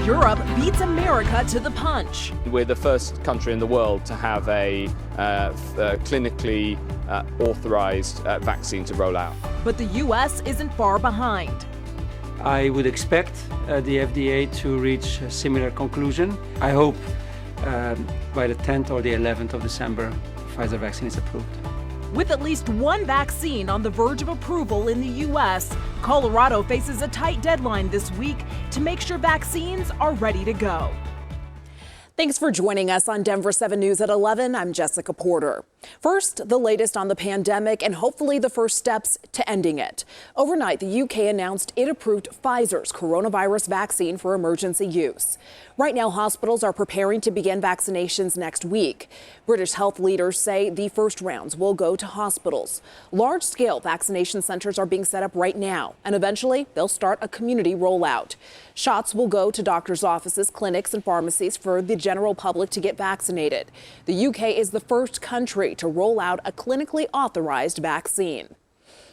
Europe beats America to the punch. We're the first country in the world to have a clinically authorized vaccine to roll out. But the U.S. isn't far behind. I would expect the FDA to reach a similar conclusion. I hope by the 10th or the 11th of December, Pfizer vaccine is approved. With at least one vaccine on the verge of approval in the U.S., Colorado faces a tight deadline this week to make sure vaccines are ready to go. Thanks for joining us on Denver7 News at 11. I'm Jessica Porter. First, the latest on the pandemic and hopefully the first steps to ending it. Overnight, the UK announced it approved Pfizer's coronavirus vaccine for emergency use. Right now, hospitals are preparing to begin vaccinations next week. British health leaders say the first rounds will go to hospitals. Large-scale vaccination centers are being set up right now, and eventually they'll start a community rollout. Shots will go to doctors' offices, clinics, and pharmacies for the general public to get vaccinated. The UK is the first country to roll out a clinically authorized vaccine.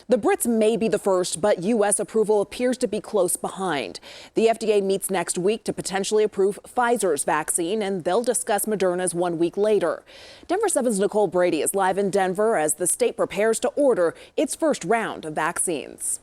The Brits may be the first, but U.S. approval appears to be close behind. The FDA meets next week to potentially approve Pfizer's vaccine, and they'll discuss Moderna's 1 week later. Denver7's Nicole Brady is live in Denver as the state prepares to order its first round of vaccines.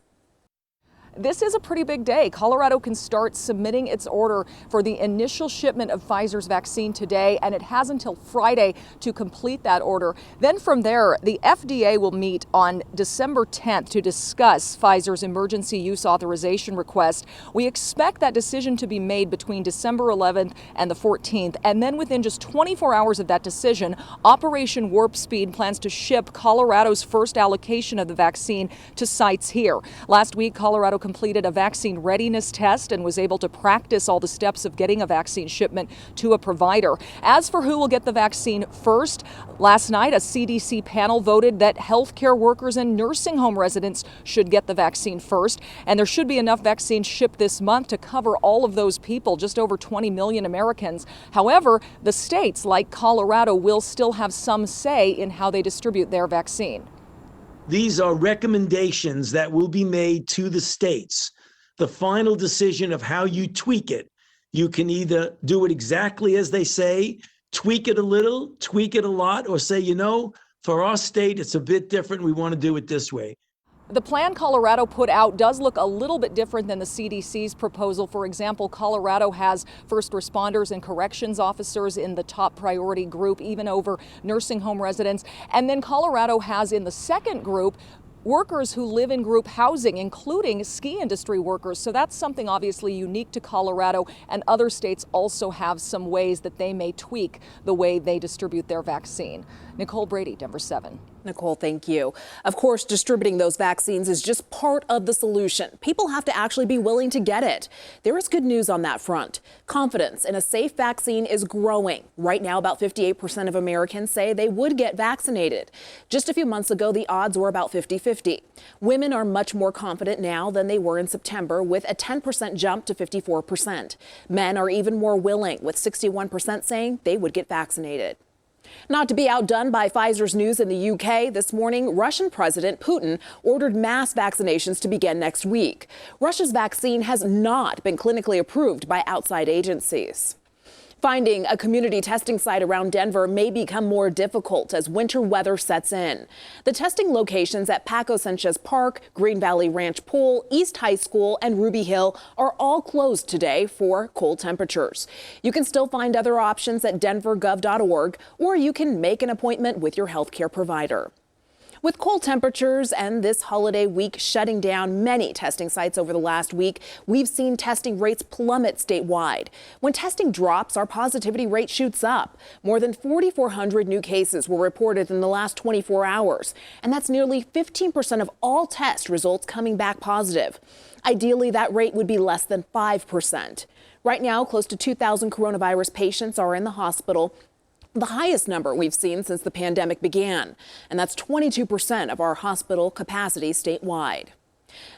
This is a pretty big day. Colorado can start submitting its order for the initial shipment of Pfizer's vaccine today, and it has until Friday to complete that order. Then from there, the FDA will meet on December 10th to discuss Pfizer's emergency use authorization request. We expect that decision to be made between December 11th and the 14th, and then within just 24 hours of that decision, Operation Warp Speed plans to ship Colorado's first allocation of the vaccine to sites here. Last week, Colorado completed a vaccine readiness test and was able to practice all the steps of getting a vaccine shipment to a provider. As for who will get the vaccine first, last night a CDC panel voted that healthcare workers and nursing home residents should get the vaccine first, and there should be enough vaccine shipped this month to cover all of those people, just over 20 million Americans. However, the states like Colorado will still have some say in how they distribute their vaccine. These are recommendations that will be made to the states. The final decision of how you tweak it, you can either do it exactly as they say, tweak it a little, tweak it a lot, or say, you know, for our state, it's a bit different. We want to do it this way. The plan Colorado put out does look a little bit different than the CDC's proposal. For example, Colorado has first responders and corrections officers in the top priority group, even over nursing home residents. And then Colorado has in the second group workers who live in group housing, including ski industry workers. So that's something obviously unique to Colorado, and other states also have some ways that they may tweak the way they distribute their vaccine. Nicole Brady, Denver7. Nicole, thank you. Of course, distributing those vaccines is just part of the solution. People have to actually be willing to get it. There is good news on that front. Confidence in a safe vaccine is growing. Right now, about 58% of Americans say they would get vaccinated. Just a few months ago, the odds were about 50-50. Women are much more confident now than they were in September, with a 10% jump to 54%. Men are even more willing, with 61% saying they would get vaccinated. Not to be outdone by Pfizer's news in the UK, this morning, Russian President Putin ordered mass vaccinations to begin next week. Russia's vaccine has not been clinically approved by outside agencies. Finding a community testing site around Denver may become more difficult as winter weather sets in. The testing locations at Paco Sanchez Park, Green Valley Ranch Pool, East High School, and Ruby Hill are all closed today for cold temperatures. You can still find other options at denvergov.org, or you can make an appointment with your healthcare provider. With cold temperatures and this holiday week shutting down many testing sites over the last week, we've seen testing rates plummet statewide. When testing drops, our positivity rate shoots up. More than 4,400 new cases were reported in the last 24 hours, and that's nearly 15% of all test results coming back positive. Ideally, that rate would be less than 5%. Right now, close to 2,000 coronavirus patients are in the hospital, the highest number we've seen since the pandemic began, and that's 22% of our hospital capacity statewide.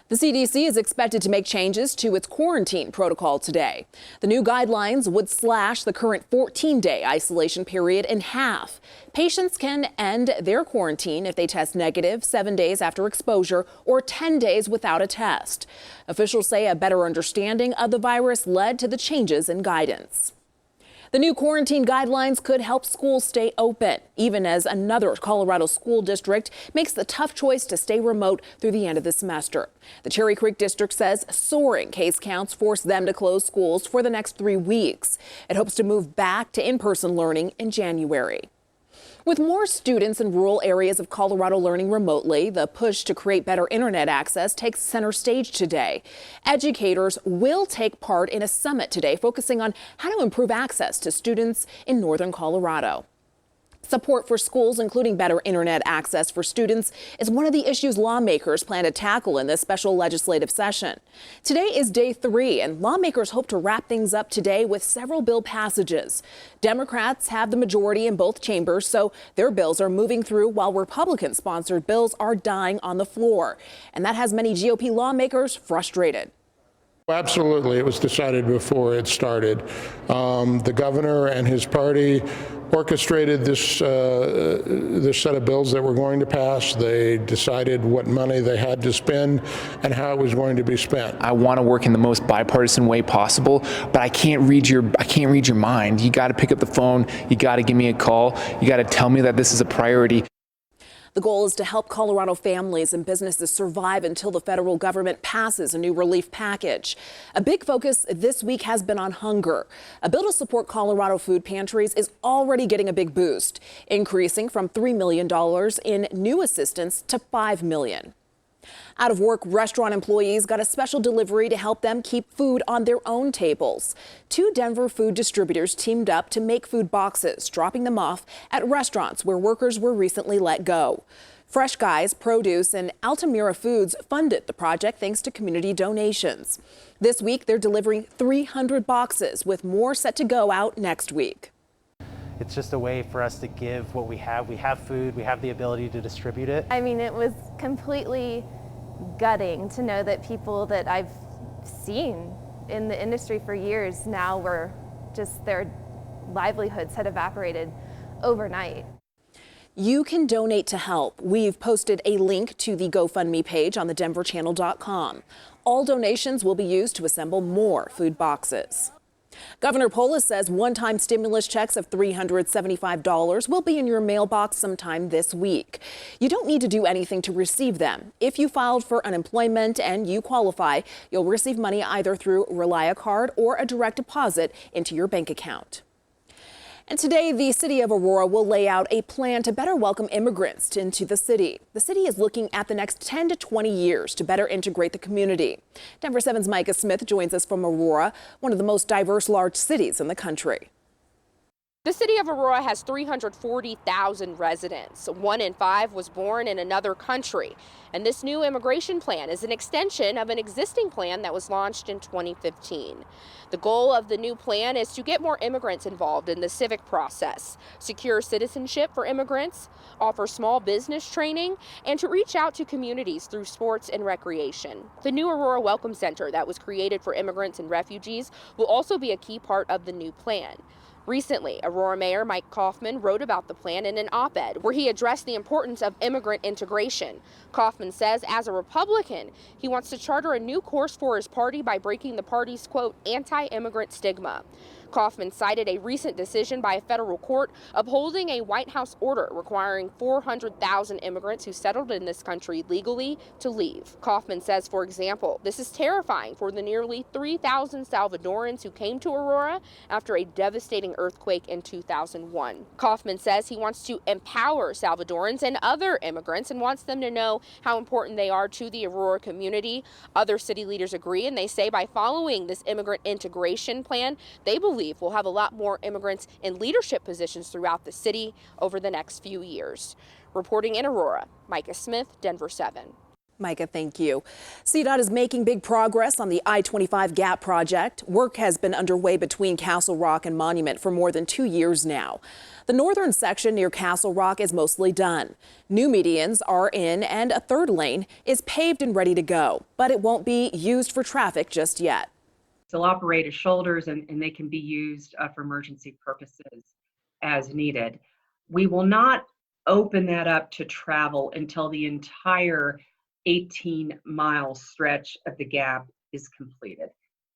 The CDC is expected to make changes to its quarantine protocol today. The new guidelines would slash the current 14-day isolation period in half. Patients can end their quarantine if they test negative 7 days after exposure or 10 days without a test. Officials say a better understanding of the virus led to the changes in guidance. The new quarantine guidelines could help schools stay open, even as another Colorado school district makes the tough choice to stay remote through the end of the semester. The Cherry Creek district says soaring case counts force them to close schools for the next 3 weeks. It hopes to move back to in-person learning in January. With more students in rural areas of Colorado learning remotely, the push to create better internet access takes center stage today. Educators will take part in a summit today focusing on how to improve access to students in northern Colorado. Support for schools, including better internet access for students, is one of the issues lawmakers plan to tackle in this special legislative session. Today is day 3, and lawmakers hope to wrap things up today with several bill passages. Democrats have the majority in both chambers, so their bills are moving through while Republican-sponsored bills are dying on the floor. And that has many GOP lawmakers frustrated. Absolutely. It was decided before it started. The governor and his party orchestrated this set of bills that were going to pass. They decided what money they had to spend and how it was going to be spent. I want to work in the most bipartisan way possible, but I can't read your mind. You got to pick up the phone. You got to give me a call. You got to tell me that this is a priority. The goal is to help Colorado families and businesses survive until the federal government passes a new relief package. A big focus this week has been on hunger. A bill to support Colorado food pantries is already getting a big boost, increasing from $3 million in new assistance to $5 million. Out of work restaurant employees got a special delivery to help them keep food on their own tables. 2 Denver food distributors teamed up to make food boxes, dropping them off at restaurants where workers were recently let go. Fresh Guys, Produce, and Altamira Foods funded the project thanks to community donations. This week, they're delivering 300 boxes, with more set to go out next week. It's just a way for us to give what we have. We have food, we have the ability to distribute it. I mean, it was completely gutting to know that people that I've seen in the industry for years now were just, their livelihoods had evaporated overnight. You can donate to help. We've posted a link to the GoFundMe page on thedenverchannel.com. All donations will be used to assemble more food boxes. Governor Polis says one-time stimulus checks of $375 will be in your mailbox sometime this week. You don't need to do anything to receive them. If you filed for unemployment and you qualify, you'll receive money either through Rely a Card or a direct deposit into your bank account. And today, the city of Aurora will lay out a plan to better welcome immigrants into the city. The city is looking at the next 10 to 20 years to better integrate the community. Denver7's Micah Smith joins us from Aurora, one of the most diverse large cities in the country. The city of Aurora has 340,000 residents. 1 in 5 was born in another country. And this new immigration plan is an extension of an existing plan that was launched in 2015. The goal of the new plan is to get more immigrants involved in the civic process, secure citizenship for immigrants, offer small business training, and to reach out to communities through sports and recreation. The new Aurora Welcome Center that was created for immigrants and refugees will also be a key part of the new plan. Recently, Aurora Mayor Mike Kaufman wrote about the plan in an op-ed where he addressed the importance of immigrant integration. Kaufman says as a Republican, he wants to charter a new course for his party by breaking the party's, quote, anti-immigrant stigma. Kaufman cited a recent decision by a federal court upholding a White House order requiring 400,000 immigrants who settled in this country legally to leave. Kaufman says, for example, this is terrifying for the nearly 3,000 Salvadorans who came to Aurora after a devastating earthquake in 2001. Kaufman says he wants to empower Salvadorans and other immigrants and wants them to know how important they are to the Aurora community. Other city leaders agree, and they say by following this immigrant integration plan, they believe we'll have a lot more immigrants in leadership positions throughout the city over the next few years. Reporting in Aurora, Micah Smith, Denver7. Micah, thank you. CDOT is making big progress on the I-25 Gap project. Work has been underway between Castle Rock and Monument for more than 2 years now. The northern section near Castle Rock is mostly done. New medians are in and a third lane is paved and ready to go, but it won't be used for traffic just yet. They'll operate as shoulders and they can be used for emergency purposes as needed. We will not open that up to travel until the entire 18-mile stretch of the gap is completed.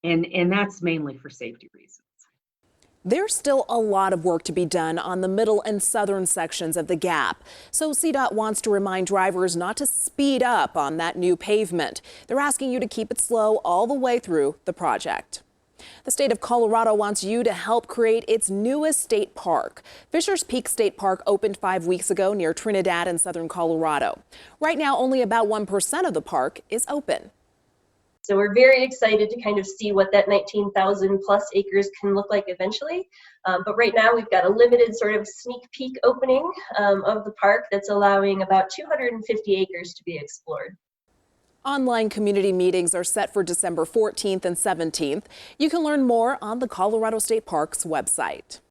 And that's mainly for safety reasons. There's still a lot of work to be done on the middle and southern sections of the gap. So CDOT wants to remind drivers not to speed up on that new pavement. They're asking you to keep it slow all the way through the project. The state of Colorado wants you to help create its newest state park. Fisher's Peak State Park opened 5 weeks ago near Trinidad in southern Colorado. Right now, only about 1% of the park is open. So we're very excited to kind of see what that 19,000 plus acres can look like eventually. But right now we've got a limited sort of sneak peek opening of the park that's allowing about 250 acres to be explored. Online community meetings are set for December 14th and 17th. You can learn more on the Colorado State Parks website.